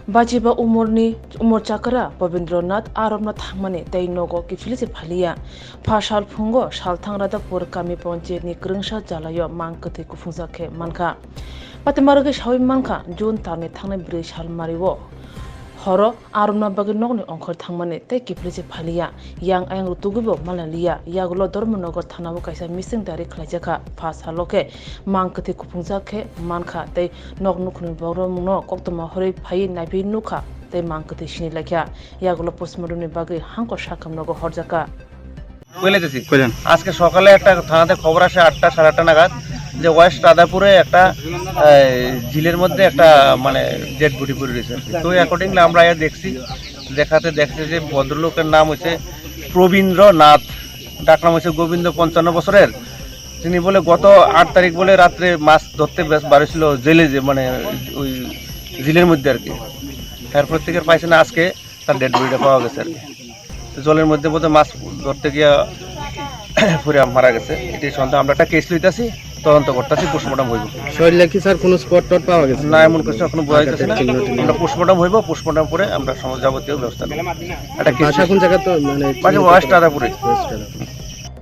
Bajiba umur chakra Babindranath Aromna Thangmani Tei Nogo Kifilisi Phalia Phashal Phungo Shalthangrada Pur Kami Ponche ni Krungsha Jalayo Mankati Kufungzakhe Manka Patimarage Shawi Manka Jun Tani Thangni Bridge Halmariwo Horo Aromna Baginogni Onkor Thangmani Tei Kifilisi Phalia Yang Ayang Rutugubo Malalia Yagulo Dormonogo Thanabu Kaisa Missing Dari Klajaka Phashaloke Mankati Kufungzakhe Manka Tei Nog Nukuni Boromno Koktoma Hori Pai Nabi Nuka Tei Mankati Shini Lakya Yagulo Postmodern Bagi Hanko Shakam Nogo Horjaka আজকে সকালে একটা থানাতে খবর আসে 8টা সাড়ে 8টা নাগাদ যে West রাধাপুরে একটা ঝিলের মধ্যে একটা মানে ডেড বডি পড়ে রয়েছে। তো অ্যাকর্ডিংলি আমরা দেখছি দেখতে যে ভদ্রলোকের নাম হচ্ছে প্রবীন্দ্রনাথ, ডাক নাম হচ্ছে গোবিন্দ, 55 বছরের। তিনি বলে গত 8 তারিখ বলে রাত্রে মাছ ধরতে বাড়িছিল জেলে, যে মানে ওই ঝিলের মধ্যে আর কি। তারপর থেকে পাইছে না, আজকে তার ডেড বডিটা পাওয়া গেছে আর কি। জলের মধ্যে বোধহয় মাছ ধরতে গিয়ে পুরে মারা গেছে। এটি সন্দেহ, আমরা একটা কেস লইতেছি, তদন্ত করতেছি, পোস্টমর্টম হইব। শরীরে কি স্যার কোনো স্পট টট পাওয়া গেছে? না, এমন কিছু এখনো বোঝা যাচ্ছে না। আমরা পোস্টমর্টম হইব, পোস্টমর্টম করে আমরা যাবতীয় ব্যবস্থা নেব। একটা কেস কোন জায়গা? তো মানে ওয়েস্ট রাধাপুরে।